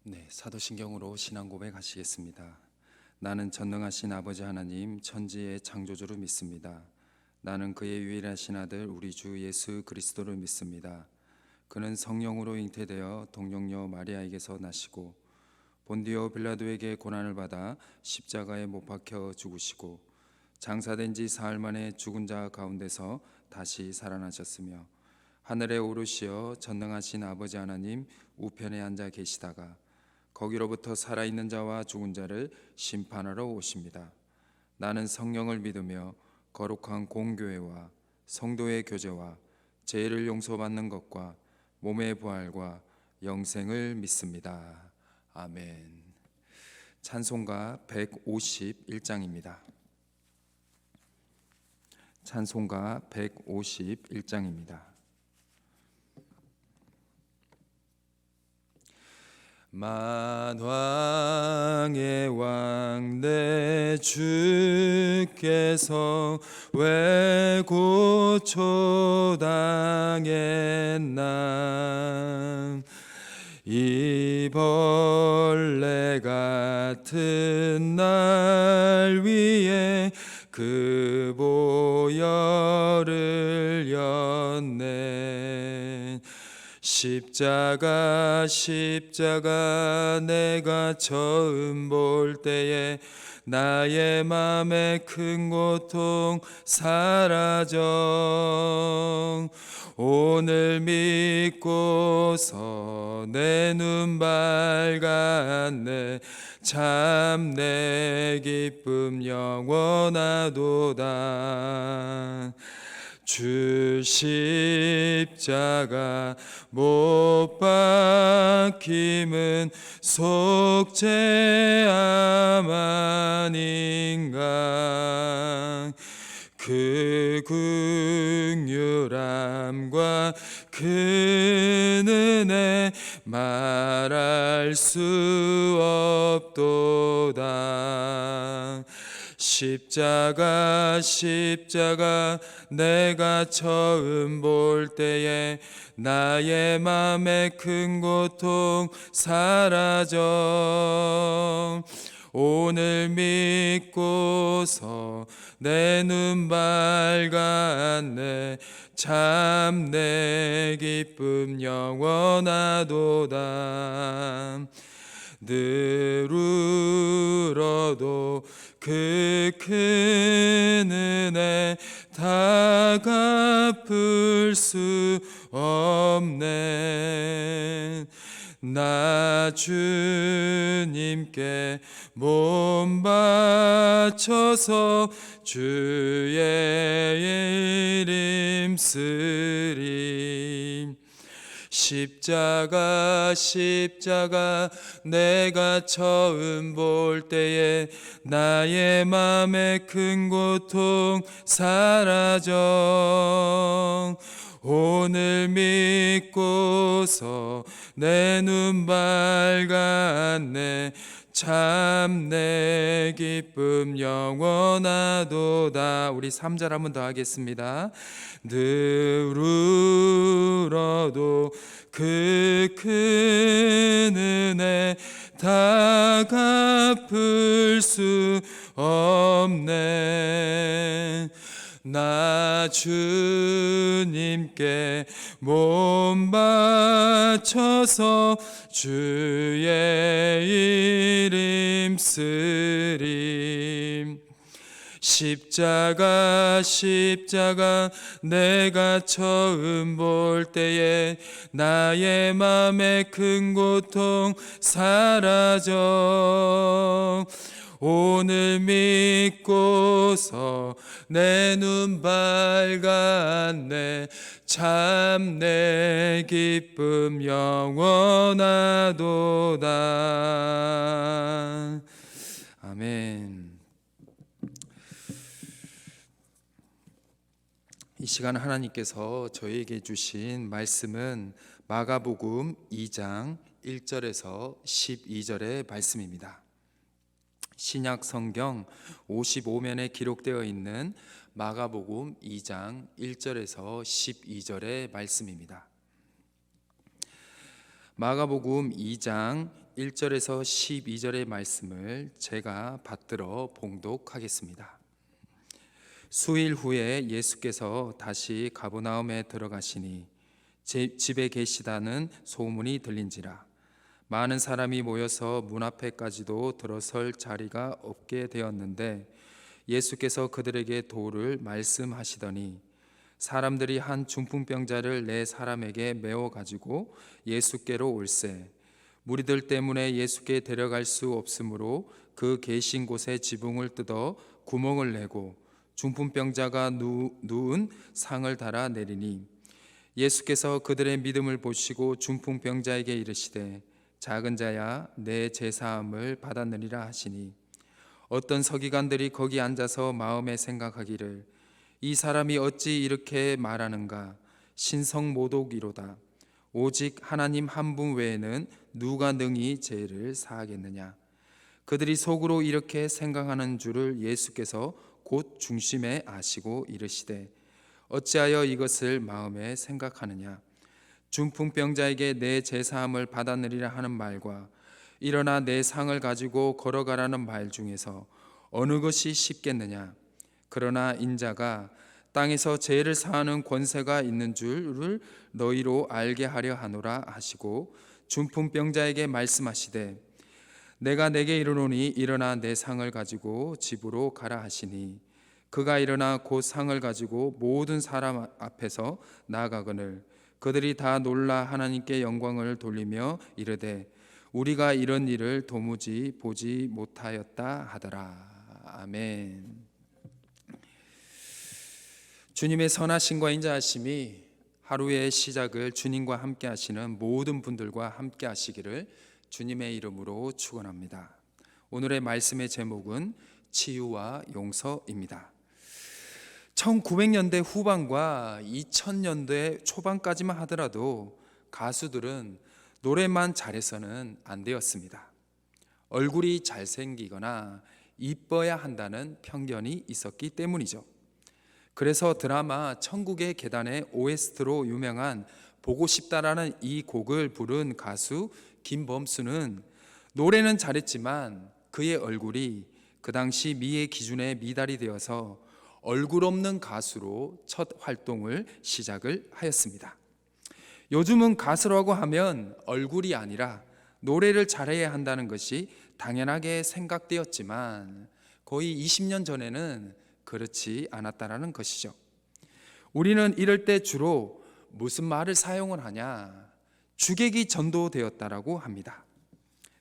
네, 사도신경으로 신앙 고백하시겠습니다. 나는 전능하신 아버지 하나님 천지의 창조주를 믿습니다. 나는 그의 유일하신 아들 우리 주 예수 그리스도를 믿습니다. 그는 성령으로 잉태되어 동정녀 마리아에게서 나시고 본디오 빌라도에게 고난을 받아 십자가에 못 박혀 죽으시고 장사된 지 사흘 만에 죽은 자 가운데서 다시 살아나셨으며 하늘에 오르시어 전능하신 아버지 하나님 우편에 앉아 계시다가 거기로부터 살아있는 자와 죽은 자를 심판하러 오십니다. 나는 성령을 믿으며 거룩한 공교회와 성도의 교제와 죄를 용서받는 것과 몸의 부활과 영생을 믿습니다. 아멘. 찬송가 151장입니다. 찬송가 151장입니다. 만왕의 왕 내 주께서 왜 고초당했나 이 벌레 같은 날 위에 그 보혈을 였네. 십자가 내가 처음 볼 때에 나의 맘에 큰 고통 사라져 오늘 믿고서 내 눈 밝았네. 참 내 기쁨 영원하도다. 주 십자가 못 박힘은 속죄함 아닌가. 그 긍휼함과 그 은혜 말할 수 없도다. 십자가 내가 처음 볼 때에 나의 맘에 큰 고통 사라져 오늘 믿고서 내 눈 밝았네. 참 내 기쁨 영원하도다. 늘 울어도 그 큰 은혜 다 갚을 수 없네. 나 주님께 몸 바쳐서 주의 이름 쓰리. 십자가 내가 처음 볼 때에 나의 맘에 큰 고통 사라져 오늘 믿고서 내 눈 밝았네. 참 내 기쁨 영원하도다. 우리 3절 한 번 더 하겠습니다. 늘 울어도 그 큰 은혜 다 갚을 수 없네. 나 주님께 몸 바쳐서 주의 이름 쓰리. 십자가 내가 처음 볼 때에 나의 맘에 큰 고통 사라져 오늘 믿고서 내 눈 밝았네. 참 내 기쁨 영원하도다. 아멘. 이 시간 하나님께서 저에게 주신 말씀은 마가복음 2장 1절에서 12절의 말씀입니다. 신약 성경 55면에 기록되어 있는 마가복음 2장 1절에서 12절의 말씀입니다. 마가복음 2장 1절에서 12절의 말씀을 제가 받들어 봉독하겠습니다. 수일 후에 예수께서 다시 가버나움에 들어가시니 집에 계시다는 소문이 들린지라 많은 사람이 모여서 문 앞에까지도 들어설 자리가 없게 되었는데 예수께서 그들에게 도를 말씀하시더니 사람들이 한 중풍병자를 네 사람에게 메워 가지고 예수께로 올세 무리들 때문에 예수께 데려갈 수 없으므로 그 계신 곳에 지붕을 뜯어 구멍을 내고 중풍병자가 누운 상을 달아 내리니 예수께서 그들의 믿음을 보시고 중풍병자에게 이르시되 작은 자야 내 제사함을 받았느니라 하시니 어떤 서기관들이 거기 앉아서 마음에 생각하기를 이 사람이 어찌 이렇게 말하는가 신성모독이로다 오직 하나님 한 분 외에는 누가 능히 죄를 사하겠느냐 그들이 속으로 이렇게 생각하는 줄을 예수께서 곧 중심에 아시고 이르시되 어찌하여 이것을 마음에 생각하느냐 중풍병자에게 내 제사함을 받았느리라 하는 말과 일어나 내 상을 가지고 걸어가라는 말 중에서 어느 것이 쉽겠느냐 그러나 인자가 땅에서 죄를 사하는 권세가 있는 줄을 너희로 알게 하려 하노라 하시고 중풍병자에게 말씀하시되 내가 내게 이르노니 일어나 내 상을 가지고 집으로 가라 하시니 그가 일어나 곧 상을 가지고 모든 사람 앞에서 나아가거늘 그들이 다 놀라 하나님께 영광을 돌리며 이르되 우리가 이런 일을 도무지 보지 못하였다 하더라. 아멘. 주님의 선하심과 인자하심이 하루의 시작을 주님과 함께 하시는 모든 분들과 함께 하시기를 주님의 이름으로 축원합니다. 오늘의 말씀의 제목은 치유와 용서입니다. 1900년대 후반과 2000년대 초반까지만 하더라도 가수들은 노래만 잘해서는 안 되었습니다. 얼굴이 잘생기거나 이뻐야 한다는 편견이 있었기 때문이죠. 그래서 드라마 천국의 계단의 OST로 유명한 보고 싶다라는 이 곡을 부른 가수 김범수는 노래는 잘했지만 그의 얼굴이 그 당시 미의 기준에 미달이 되어서 얼굴 없는 가수로 첫 활동을 시작을 하였습니다. 요즘은 가수라고 하면 얼굴이 아니라 노래를 잘해야 한다는 것이 당연하게 생각되었지만 거의 20년 전에는 그렇지 않았다라는 것이죠. 우리는 이럴 때 주로 무슨 말을 사용을 하냐? 주객이 전도되었다라고 합니다.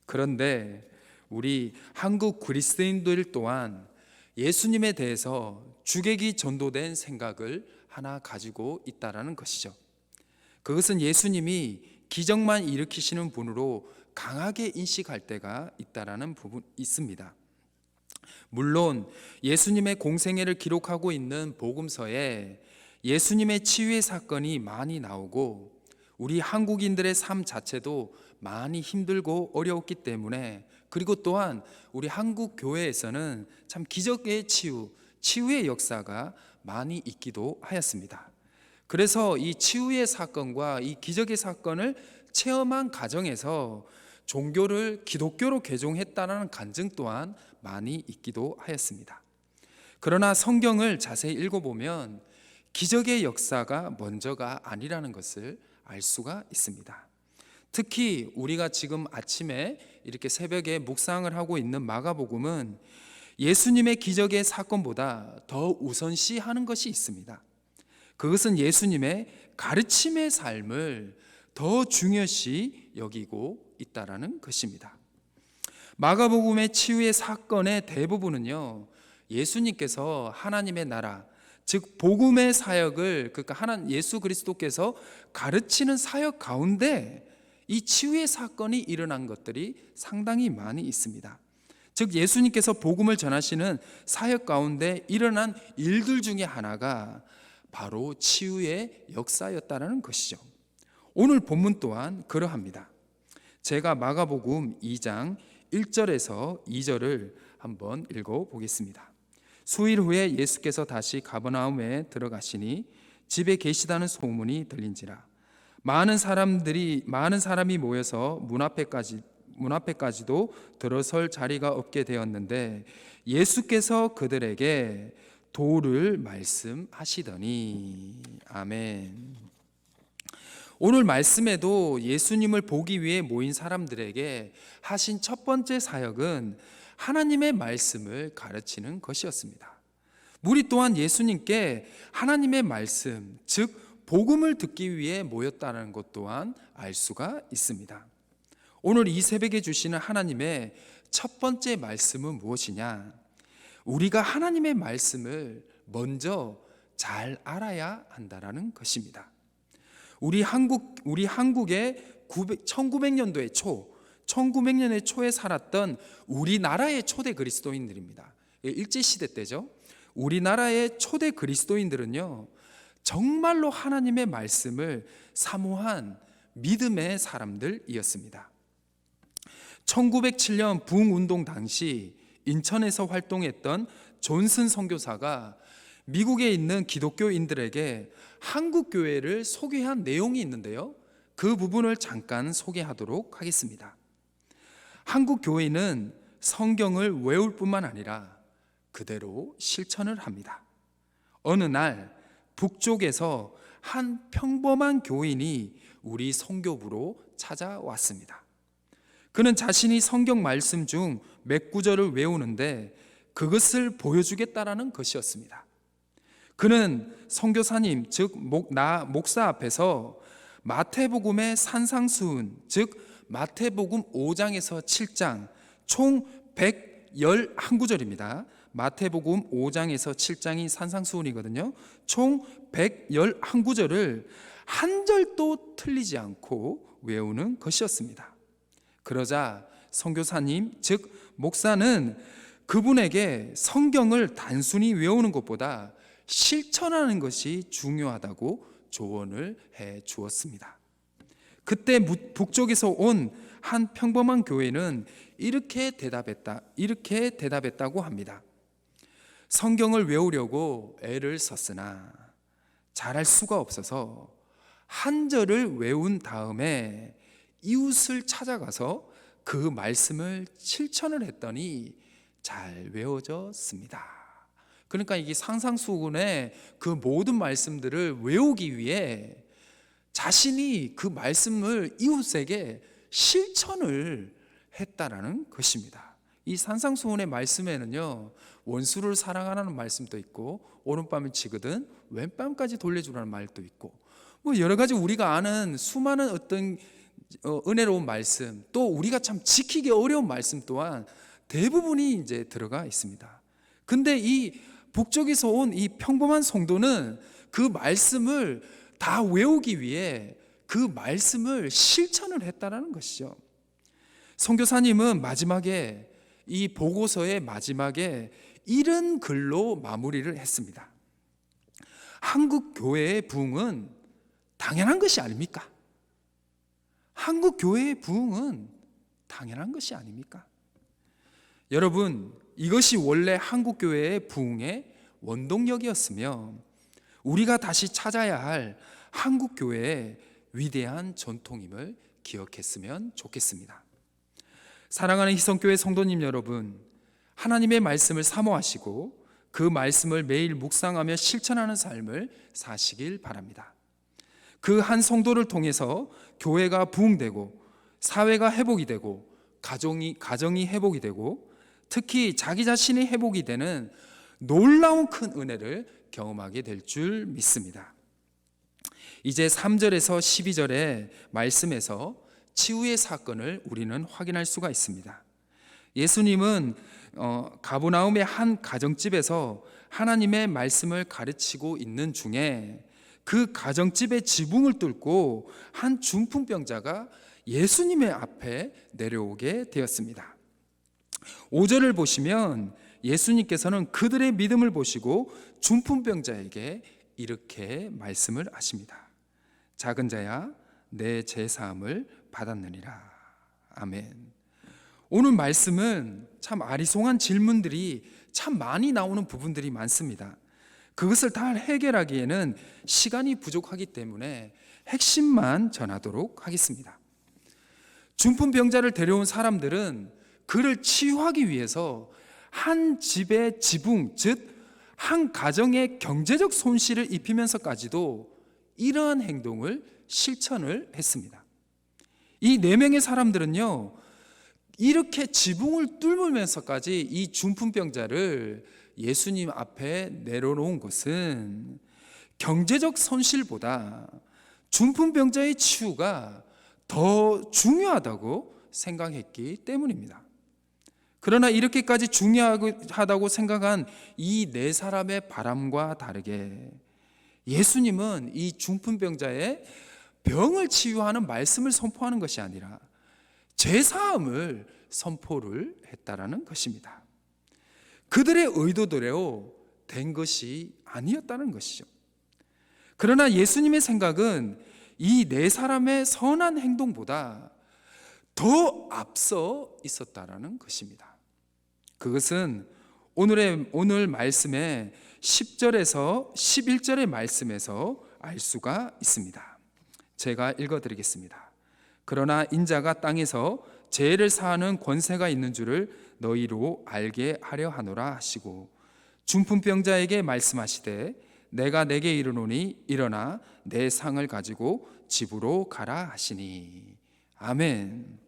그런데 우리 한국 그리스도인들 또한 예수님에 대해서 주객이 전도된 생각을 하나 가지고 있다라는 것이죠. 그것은 예수님이 기적만 일으키시는 분으로 강하게 인식할 때가 있다라는 부분이 있습니다. 물론 예수님의 공생애를 기록하고 있는 복음서에 예수님의 치유의 사건이 많이 나오고 우리 한국인들의 삶 자체도 많이 힘들고 어려웠기 때문에 그리고 또한 우리 한국 교회에서는 참 기적의 치유의 역사가 많이 있기도 하였습니다. 그래서 이 치유의 사건과 이 기적의 사건을 체험한 가정에서 종교를 기독교로 개종했다는 간증 또한 많이 있기도 하였습니다. 그러나 성경을 자세히 읽어보면 기적의 역사가 먼저가 아니라는 것을 알 수가 있습니다. 특히 우리가 지금 아침에 이렇게 새벽에 묵상을 하고 있는 마가복음은 예수님의 기적의 사건보다 더 우선시하는 것이 있습니다. 그것은 예수님의 가르침의 삶을 더 중요시 여기고 있다라는 것입니다. 마가복음의 치유의 사건의 대부분은요, 예수님께서 하나님의 나라, 즉 복음의 사역을 그러니까 예수 그리스도께서 가르치는 사역 가운데 이 치유의 사건이 일어난 것들이 상당히 많이 있습니다. 즉 예수님께서 복음을 전하시는 사역 가운데 일어난 일들 중에 하나가 바로 치유의 역사였다라는 것이죠. 오늘 본문 또한 그러합니다. 제가 마가복음 2장 1절에서 2절을 한번 읽어보겠습니다. 수일 후에 예수께서 다시 가버나움에 들어가시니 집에 계시다는 소문이 들린지라 많은 사람이 모여서 문 앞에까지도 들어설 자리가 없게 되었는데 예수께서 그들에게 도를 말씀하시더니. 아멘. 오늘 말씀에도 예수님을 보기 위해 모인 사람들에게 하신 첫 번째 사역은 하나님의 말씀을 가르치는 것이었습니다. 무리 또한 예수님께 하나님의 말씀, 즉 복음을 듣기 위해 모였다는 것 또한 알 수가 있습니다. 오늘 이 새벽에 주시는 하나님의 첫 번째 말씀은 무엇이냐? 우리가 하나님의 말씀을 먼저 잘 알아야 한다는 것입니다. 우리 한국의 1900년도의 1900년의 초에 살았던 우리나라의 초대 그리스도인들입니다. 일제시대 때죠. 우리나라의 초대 그리스도인들은요, 정말로 하나님의 말씀을 사모한 믿음의 사람들이었습니다. 1907년 부흥운동 당시 인천에서 활동했던 존슨 선교사가 미국에 있는 기독교인들에게 한국 교회를 소개한 내용이 있는데요, 그 부분을 잠깐 소개하도록 하겠습니다. 한국 교회는 성경을 외울 뿐만 아니라 그대로 실천을 합니다. 어느 날 북쪽에서 한 평범한 교인이 우리 선교부로 찾아왔습니다. 그는 자신이 성경 말씀 중 몇 구절을 외우는데 그것을 보여주겠다라는 것이었습니다. 그는 선교사님, 즉 목사 앞에서 마태복음의 산상수훈, 즉 마태복음 5장에서 7장 총 111구절입니다. 마태복음 5장에서 7장이 산상수훈이거든요. 총 111구절을 한 절도 틀리지 않고 외우는 것이었습니다. 그러자 선교사님, 즉 목사는 그분에게 성경을 단순히 외우는 것보다 실천하는 것이 중요하다고 조언을 해 주었습니다. 그때 북쪽에서 온 한 평범한 교회는 이렇게 대답했다고 합니다. 성경을 외우려고 애를 썼으나 잘할 수가 없어서 한 절을 외운 다음에 이웃을 찾아가서 그 말씀을 실천을 했더니 잘 외워졌습니다. 그러니까 이게 상상수훈의 그 모든 말씀들을 외우기 위해 자신이 그 말씀을 이웃에게 실천을 했다라는 것입니다. 이 산상수훈의 말씀에는요, 원수를 사랑하라는 말씀도 있고 오른밤을 치거든 왼밤까지 돌려주라는 말도 있고, 뭐 여러 가지 우리가 아는 수많은 어떤 은혜로운 말씀, 또 우리가 참 지키기 어려운 말씀 또한 대부분이 이제 들어가 있습니다. 근데 이 북쪽에서 온 이 평범한 성도는 그 말씀을 다 외우기 위해 그 말씀을 실천을 했다라는 것이죠. 선교사님은 마지막에 이 보고서의 마지막에 이런 글로 마무리를 했습니다. 한국 교회의 부흥은 당연한 것이 아닙니까? 한국 교회의 부흥은 당연한 것이 아닙니까? 여러분, 이것이 원래 한국 교회의 부흥의 원동력이었으며 우리가 다시 찾아야 할 한국 교회의 위대한 전통임을 기억했으면 좋겠습니다. 사랑하는 희성교회 성도님 여러분, 하나님의 말씀을 사모하시고 그 말씀을 매일 묵상하며 실천하는 삶을 사시길 바랍니다. 그 한 성도를 통해서 교회가 부흥되고 사회가 회복이 되고 가정이 회복이 되고 특히 자기 자신이 회복이 되는 놀라운 큰 은혜를 경험하게 될 줄 믿습니다. 이제 3절에서 12절의 말씀에서 치유의 사건을 우리는 확인할 수가 있습니다. 예수님은 가버나움의 한 가정집에서 하나님의 말씀을 가르치고 있는 중에 그 가정집의 지붕을 뚫고 한 중풍병자가 예수님의 앞에 내려오게 되었습니다. 5절을 보시면 예수님께서는 그들의 믿음을 보시고 중풍병자에게 이렇게 말씀을 하십니다. 작은 자야, 내 죄사함을 받았느니라. 아멘. 오늘 말씀은 참 아리송한 질문들이 참 많이 나오는 부분들이 많습니다. 그것을 다 해결하기에는 시간이 부족하기 때문에 핵심만 전하도록 하겠습니다. 중풍병자를 데려온 사람들은 그를 치유하기 위해서 한 집의 지붕, 즉 한 가정의 경제적 손실을 입히면서까지도 이러한 행동을 실천을 했습니다. 이 4명의 사람들은요, 이렇게 지붕을 뚫으면서까지 이 중풍병자를 예수님 앞에 내려놓은 것은 경제적 손실보다 중풍병자의 치유가 더 중요하다고 생각했기 때문입니다. 그러나 이렇게까지 중요하다고 생각한 이 4사람의 바람과 다르게 예수님은 이 중풍병자의 병을 치유하는 말씀을 선포하는 것이 아니라 죄사함을 선포를 했다라는 것입니다. 그들의 의도대로 된 것이 아니었다는 것이죠. 그러나 예수님의 생각은 이 4사람의 선한 행동보다 더 앞서 있었다라는 것입니다. 그것은 오늘 말씀의 10절에서 11절의 말씀에서 알 수가 있습니다. 제가 읽어드리겠습니다. 그러나 인자가 땅에서 죄를 사하는 권세가 있는 줄을 너희로 알게 하려 하노라 하시고 중풍병자에게 말씀하시되 내가 내게 이르노니 일어나 내 상을 가지고 집으로 가라 하시니. 아멘.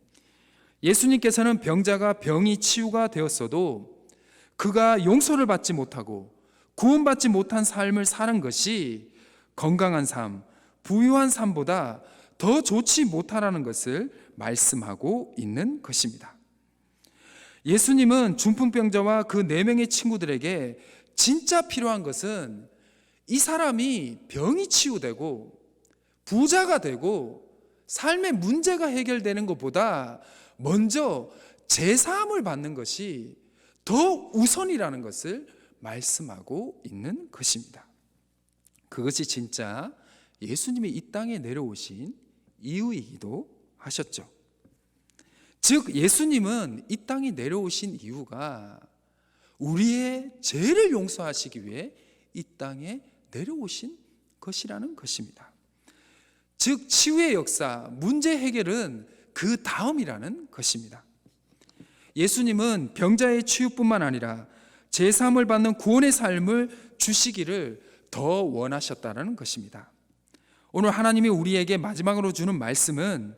예수님께서는 병자가 병이 치유가 되었어도 그가 용서를 받지 못하고 구원받지 못한 삶을 사는 것이 건강한 삶, 부유한 삶보다 더 좋지 못하라는 것을 말씀하고 있는 것입니다. 예수님은 중풍병자와 그 4명의 친구들에게 진짜 필요한 것은 이 사람이 병이 치유되고 부자가 되고 삶의 문제가 해결되는 것보다 먼저 제사함을 받는 것이 더 우선이라는 것을 말씀하고 있는 것입니다. 그것이 진짜 예수님이 이 땅에 내려오신 이유이기도 하셨죠. 즉 예수님은 이 땅에 내려오신 이유가 우리의 죄를 용서하시기 위해 이 땅에 내려오신 것이라는 것입니다. 즉 치유의 역사, 문제 해결은 그 다음이라는 것입니다. 예수님은 병자의 치유뿐만 아니라 제사함을 받는 구원의 삶을 주시기를 더 원하셨다는 것입니다. 오늘 하나님이 우리에게 마지막으로 주는 말씀은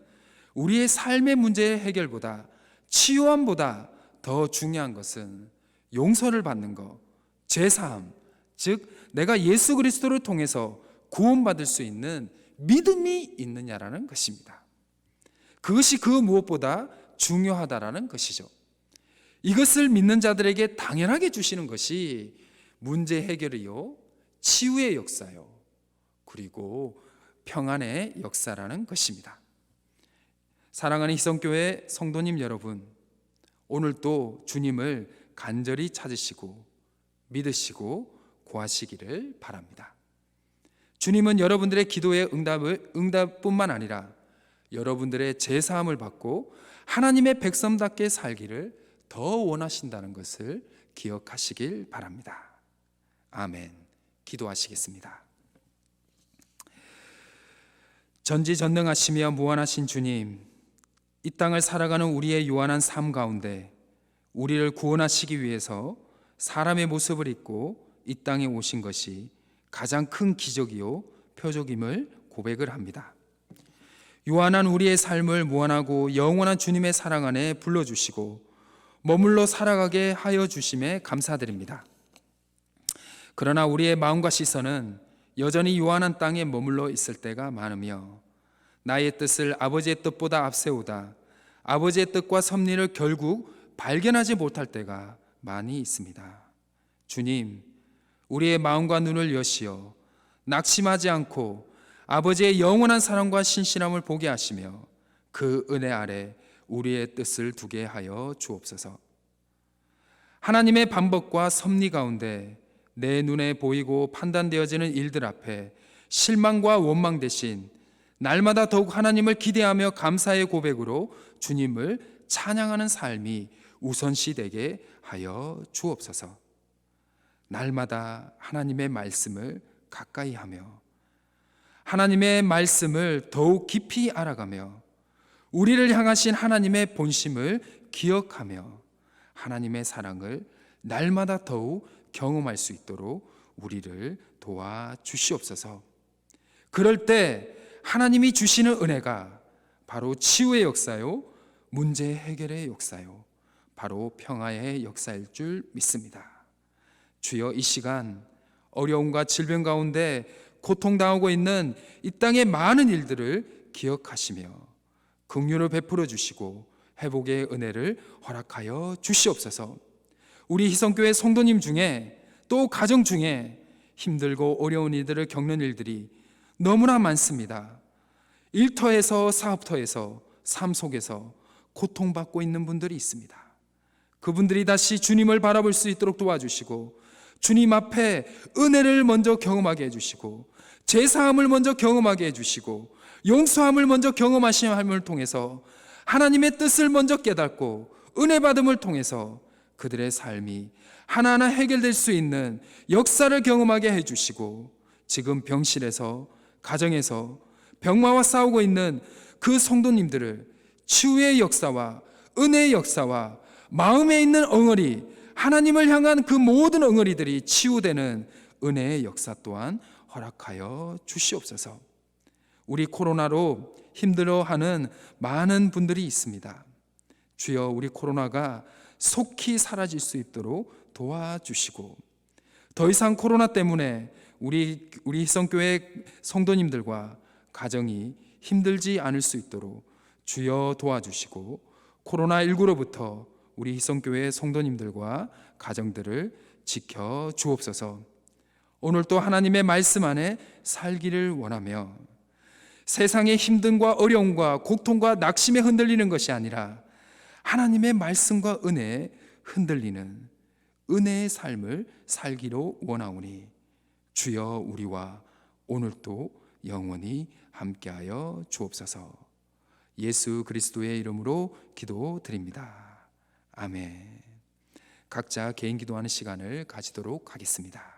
우리의 삶의 문제의 해결보다 치유함보다 더 중요한 것은 용서를 받는 것, 제사함, 즉 내가 예수 그리스도를 통해서 구원받을 수 있는 믿음이 있느냐라는 것입니다. 그것이 그 무엇보다 중요하다라는 것이죠. 이것을 믿는 자들에게 당연하게 주시는 것이 문제 해결이요, 치유의 역사요, 그리고 평안의 역사라는 것입니다. 사랑하는 희성교회 성도님 여러분, 오늘도 주님을 간절히 찾으시고 믿으시고 구하시기를 바랍니다. 주님은 여러분들의 기도의 응답뿐만 아니라 여러분들의 제사함을 받고 하나님의 백성답게 살기를 더 원하신다는 것을 기억하시길 바랍니다. 아멘. 기도하시겠습니다. 전지전능하시며 무한하신 주님, 이 땅을 살아가는 우리의 요한한 삶 가운데 우리를 구원하시기 위해서 사람의 모습을 입고 이 땅에 오신 것이 가장 큰 기적이요 표적임을 고백을 합니다. 요한한 우리의 삶을 무한하고 영원한 주님의 사랑 안에 불러주시고 머물러 살아가게 하여 주심에 감사드립니다. 그러나 우리의 마음과 시선은 여전히 요한한 땅에 머물러 있을 때가 많으며 나의 뜻을 아버지의 뜻보다 앞세우다 아버지의 뜻과 섭리를 결국 발견하지 못할 때가 많이 있습니다. 주님, 우리의 마음과 눈을 여시어 낙심하지 않고 아버지의 영원한 사랑과 신실함을 보게 하시며 그 은혜 아래 우리의 뜻을 두게 하여 주옵소서. 하나님의 반복과 섭리 가운데 내 눈에 보이고 판단되어지는 일들 앞에 실망과 원망 대신 날마다 더욱 하나님을 기대하며 감사의 고백으로 주님을 찬양하는 삶이 우선시 되게 하여 주옵소서. 날마다 하나님의 말씀을 가까이 하며 하나님의 말씀을 더욱 깊이 알아가며 우리를 향하신 하나님의 본심을 기억하며 하나님의 사랑을 날마다 더욱 경험할 수 있도록 우리를 도와주시옵소서. 그럴 때 하나님이 주시는 은혜가 바로 치유의 역사요, 문제 해결의 역사요, 바로 평화의 역사일 줄 믿습니다. 주여, 이 시간 어려움과 질병 가운데 고통당하고 있는 이 땅의 많은 일들을 기억하시며 긍휼을 베풀어 주시고 회복의 은혜를 허락하여 주시옵소서. 우리 희성교회 성도님 중에 또 가정 중에 힘들고 어려운 일들을 겪는 일들이 너무나 많습니다. 일터에서 사업터에서 삶 속에서 고통받고 있는 분들이 있습니다. 그분들이 다시 주님을 바라볼 수 있도록 도와주시고 주님 앞에 은혜를 먼저 경험하게 해주시고 제사함을 먼저 경험하게 해주시고 용서함을 먼저 경험하심을 통해서 하나님의 뜻을 먼저 깨닫고 은혜 받음을 통해서 그들의 삶이 하나하나 해결될 수 있는 역사를 경험하게 해주시고 지금 병실에서 가정에서 병마와 싸우고 있는 그 성도님들을 치유의 역사와 은혜의 역사와 마음에 있는 엉어리, 하나님을 향한 그 모든 엉어리들이 치유되는 은혜의 역사 또한 허락하여 주시옵소서. 우리 코로나로 힘들어하는 많은 분들이 있습니다. 주여, 우리 코로나가 속히 사라질 수 있도록 도와주시고 더 이상 코로나 때문에 우리 희성교회 성도님들과 가정이 힘들지 않을 수 있도록 주여 도와주시고 코로나19로부터 우리 희성교회 성도님들과 가정들을 지켜 주옵소서. 오늘 또 하나님의 말씀 안에 살기를 원하며 세상의 힘듦과 어려움과 고통과 낙심에 흔들리는 것이 아니라 하나님의 말씀과 은혜에 흔들리는 은혜의 삶을 살기로 원하오니 주여, 우리와 오늘도 영원히 함께하여 주옵소서. 예수 그리스도의 이름으로 기도드립니다. 아멘. 각자 개인 기도하는 시간을 가지도록 하겠습니다.